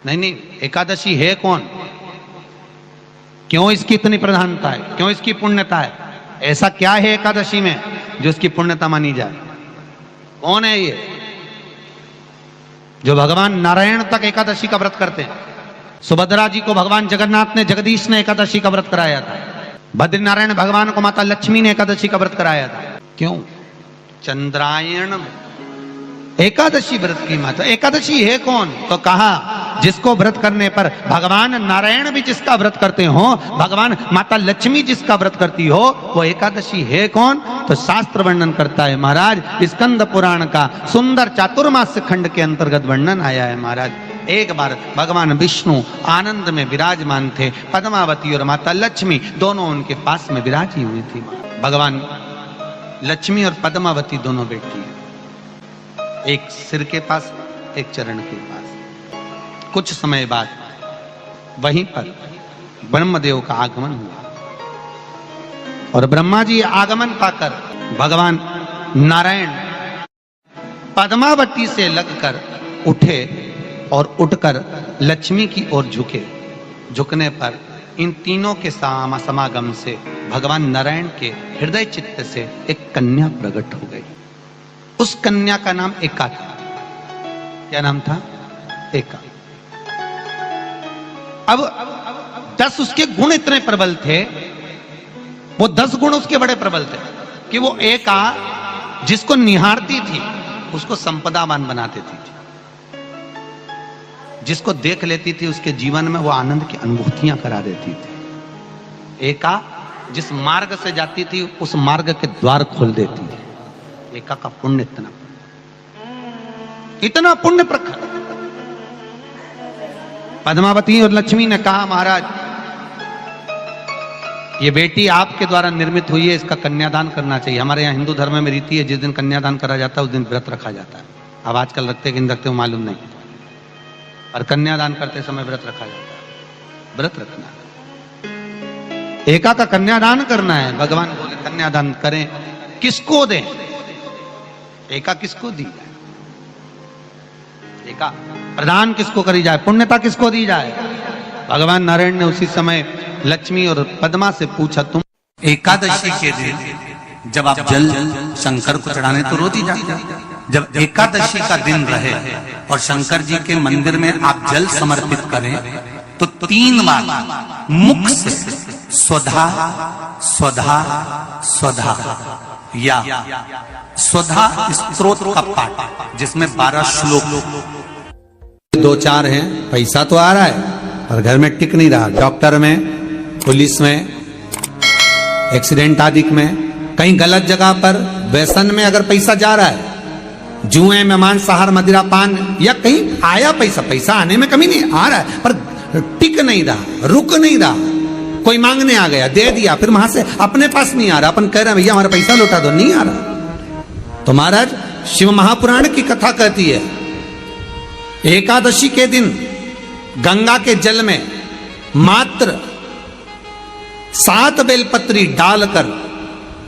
नहीं नहीं, एकादशी है कौन, क्यों इसकी इतनी प्रधानता है, क्यों इसकी पुण्यता है, ऐसा क्या है एकादशी में जो इसकी पुण्यता मानी जाए? कौन है ये जो भगवान नारायण तक एकादशी का व्रत करते हैं? सुभद्रा जी को भगवान जगन्नाथ ने, जगदीश ने एकादशी का व्रत कराया था। बद्रीनारायण भगवान को माता लक्ष्मी ने एकादशी का व्रत कराया था। क्यों? चंद्रायण एकादशी व्रत की माता। एकादशी है कौन? तो कहा जिसको व्रत करने पर भगवान नारायण भी जिसका व्रत करते हो, भगवान माता लक्ष्मी जिसका व्रत करती हो, वो एकादशी है कौन? तो शास्त्र वर्णन करता है महाराज, स्कंद पुराण का सुंदर चातुर्मास्य खंड के अंतर्गत वर्णन आया है महाराज। एक बार भगवान विष्णु आनंद में विराजमान थे, पद्मावती और माता लक्ष्मी दोनों उनके पास में विराजी हुई थी। भगवान लक्ष्मी और पद्मावती दोनों बेटी हैं, एक सिर के पास, एक चरण के पास। कुछ समय बाद वहीं पर ब्रह्मदेव का आगमन हुआ और ब्रह्मा जी आगमन पाकर भगवान नारायण पद्मावती से लगकर उठे और उठकर लक्ष्मी की ओर झुके। झुकने पर इन तीनों के समागम से भगवान नारायण के हृदय चित्त से एक कन्या प्रकट हो गई। उस कन्या का नाम एका था। क्या नाम था? एका। अब 10 उसके गुण इतने प्रबल थे, वो 10 गुण उसके बड़े प्रबल थे कि वो एका जिसको निहारती थी उसको संपदावान बना देती थी, जिसको देख लेती थी उसके जीवन में वो आनंद की अनुभूतियां करा देती थी। एका जिस मार्ग से जाती थी उस मार्ग के द्वार खोल देती थी। एका का पुण्य इतना पुण्य प्रखर। पद्मावती और लक्ष्मी ने कहा महाराज ये बेटी आपके द्वारा निर्मित हुई है, इसका कन्यादान करना चाहिए। हमारे यहाँ हिंदू धर्म में रीति है, जिस दिन कन्यादान करा जाता है उस दिन व्रत रखा जाता है। अब आजकल रखते कि नहीं रखते हो मालूम नहीं, और कन्यादान करते समय व्रत रखा जाता है। व्रत रखना है, एका का कन्यादान करना है। भगवान बोले कन्यादान करें, किसको दें? एका किसको दी जाए? एका प्रदान किसको करी जाए? पुण्यता किसको दी जाए? भगवान नारायण ने उसी समय लक्ष्मी और पद्मा से पूछा, तुम एकादशी के दिन जब आप जल शंकर को चढ़ाने तो रोज ही जाते, जब एकादशी का दिन रहे और शंकर जी के मंदिर में आप जल समर्पित करें तो 3 बार मुख से स्वधा स्वधा स्वधा या स्वधा स्तोत्र का पाठ, जिसमें 12 श्लोक 2-4 हैं। पैसा तो आ रहा है और घर में टिक नहीं रहा। डॉक्टर में, पुलिस में, एक्सीडेंट आदि में, कहीं गलत जगह पर व्यसन में अगर पैसा जा रहा है, जुए में, मांसाहार, मदिरा पान, या कहीं आया पैसा, पैसा आने में कमी नहीं, आ रहा है पर टिक नहीं रहा, रुक नहीं रहा। कोई मांगने आ गया, दे दिया, फिर वहां से अपने पास नहीं आ रहा, अपन कह रहे हैं भैया हमारा पैसा लौटा दो, नहीं आ रहा। तो महाराज शिव महापुराण की कथा कहती है एकादशी के दिन गंगा के जल में मात्र 7 बेलपत्री डालकर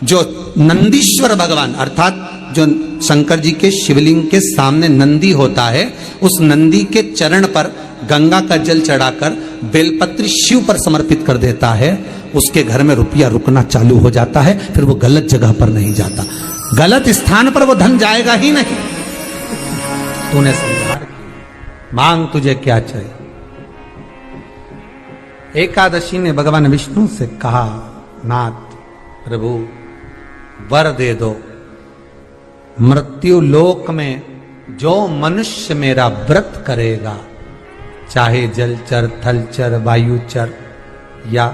जो नंदीश्वर भगवान अर्थात जो शंकर जी के शिवलिंग के सामने नंदी होता है, उस नंदी के चरण पर गंगा का जल चढ़ाकर बेलपत्री शिव पर समर्पित कर देता है, उसके घर में रुपया रुकना चालू हो जाता है। फिर वो गलत जगह पर नहीं जाता, गलत स्थान पर वो धन जाएगा ही नहीं। तूने समझा, मांग तुझे क्या चाहिए। एकादशी ने भगवान विष्णु से कहा, नाथ प्रभु वर दे दो, मृत्यु लोक में जो मनुष्य मेरा व्रत करेगा, चाहे जलचर, थलचर, वायुचर या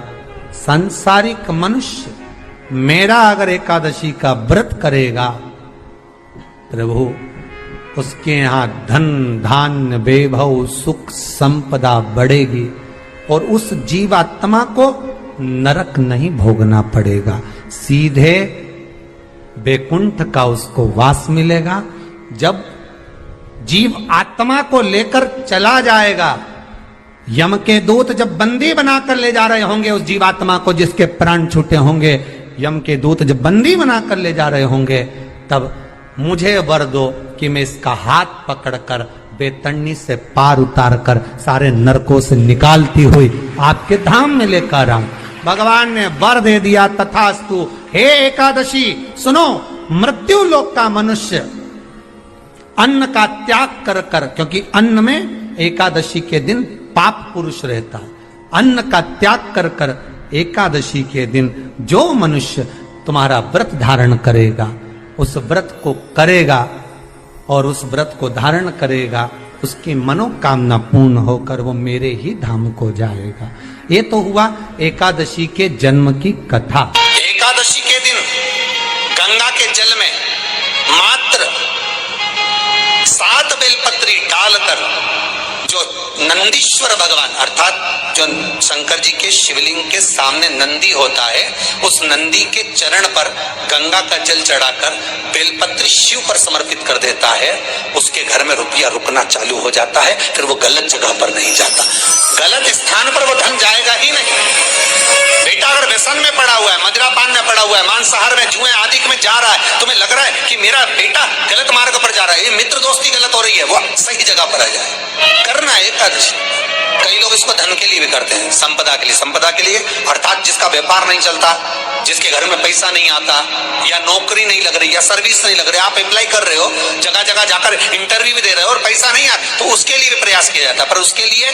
सांसारिक मनुष्य मेरा अगर एकादशी का व्रत करेगा, प्रभु उसके यहां धन धान्य वैभव सुख संपदा बढ़ेगी और उस जीवात्मा को नरक नहीं भोगना पड़ेगा, सीधे बैकुंठ का उसको वास मिलेगा। जब जीव आत्मा को लेकर चला जाएगा, यम के दूत जब बंदी बनाकर ले जा रहे होंगे उस जीवात्मा को, जिसके प्राण छूटे होंगे, यम के दूत जब बंदी बनाकर ले जा रहे होंगे, तब मुझे वर दो कि मैं इसका हाथ पकड़कर बेतरनी से पार उतार कर सारे नरकों से निकालती हुई आपके धाम में लेकर आऊं। भगवान ने वर दे दिया, तथास्तु। हे एकादशी सुनो, मृत्यु लोक का मनुष्य अन्न का त्याग कर कर, क्योंकि अन्न में एकादशी के दिन पाप पुरुष रहता है, अन्न का त्याग कर कर एकादशी के दिन जो मनुष्य तुम्हारा व्रत धारण करेगा, उस व्रत को करेगा और उस व्रत को धारण करेगा, उसकी मनोकामना पूर्ण होकर वो मेरे ही धाम को जाएगा। ये तो हुआ एकादशी के जन्म की कथा। एकादशी के दिन गंगा के जल में मात्र 7 बेलपत्री डालकर जो नंदीश्वर भगवान अर्थात जो शंकर जी के शिवलिंग के सामने नंदी होता है, उस नंदी के चरण पर गंगा का जल चढ़ाकर बेलपत्री शिव पर समर्पित कर देता है, उसके घर में रुपया रुकना चालू हो जाता है। फिर वो गलत जगह पर नहीं जाता, गलत स्थान पर वो धन जाएगा ही नहीं। बेटा अगर व्यसन में पड़ा हुआ है, मदिरापान में पड़ा हुआ है, मांसाहार में, जुए आदि में जा रहा है, तुम्हें लग रहा है कि मेरा बेटा गलत मार्ग पर जा रहा है, ये मित्र दोस्ती गलत हो रही है, वो सही जगह पर आ जाए। करना है एकादशी। कई लोग इसको धन के लिए भी करते हैं, संपदा के लिए। संपदा के लिए अर्थात जिसका व्यापार नहीं चलता, जिसके घर में पैसा नहीं आता, या नौकरी नहीं लग रही, या सर्विस नहीं लग रही, आप अप्लाई कर रहे हो, जगह जगह जाकर इंटरव्यू भी दे रहे हो और पैसा नहीं आता, तो उसके लिए भी प्रयास किया जाता है। पर उसके लिए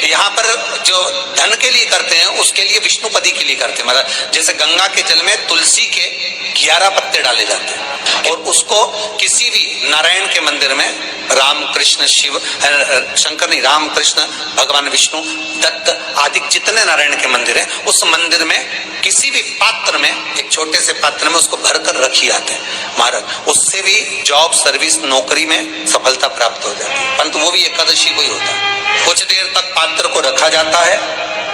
यहाँ पर जो धन के लिए करते हैं, उसके लिए विष्णुपदी के लिए करते हैं। मतलब जैसे गंगा के जल में तुलसी के 11 पत्ते डाले जाते हैं और उसको किसी भी नारायण के मंदिर में, राम कृष्ण शिव शंकर नहीं, राम कृष्ण भगवान विष्णु दत्त आदि जितने नारायण के मंदिर हैं, उस मंदिर में किसी भी पात्र में, एक छोटे से पात्र में उसको भरकर रखी जाते हैं महाराज। उससे भी जॉब सर्विस नौकरी में सफलता प्राप्त हो जाती है। परंतु वो भी एकादशी को ही होता है। कुछ देर तक पात्र को रखा जाता है,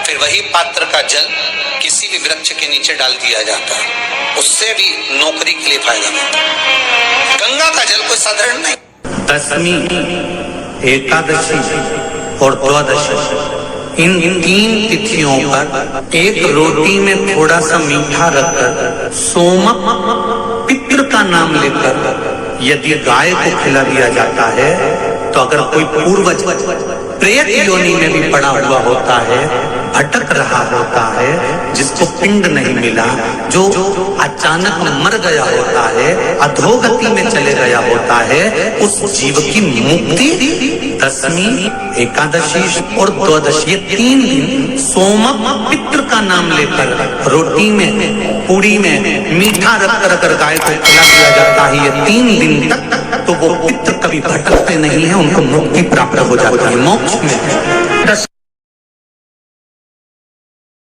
फिर वही पात्र का जल किसी भी वृक्ष के नीचे डाल दिया जाता है, उससे भी नौकरी के लिए फायदा मिलता है। गंगा का जल कोई साधारण नहीं। दशमी, एकादशी और द्वादशी, इन 3 तिथियों पर एक रोटी में थोड़ा सा मीठा रखकर सोमक पितृ का नाम लेकर यदि गाय को खिला दिया जाता है, तो अगर कोई पूर्वज प्रेत योनि में भी पड़ा हुआ होता है, भटक रहा होता है, जिसको पिंड नहीं मिला, जो अचानक मर गया होता है, अधोगति में चले गया होता है, उस जीव की मुक्ति दशमी, एकादशी और द्वादशी, ये 3 दिन सोमक पितृ का नाम लेकर रोटी में, पूड़ी में मीठा रख कर गाय को खिला दिया जाता है। ये 3 दिन तक तो वो पितृ कभी भटकते नहीं है, उनको मुक्ति प्राप्त हो जाती है, मोक्ष में।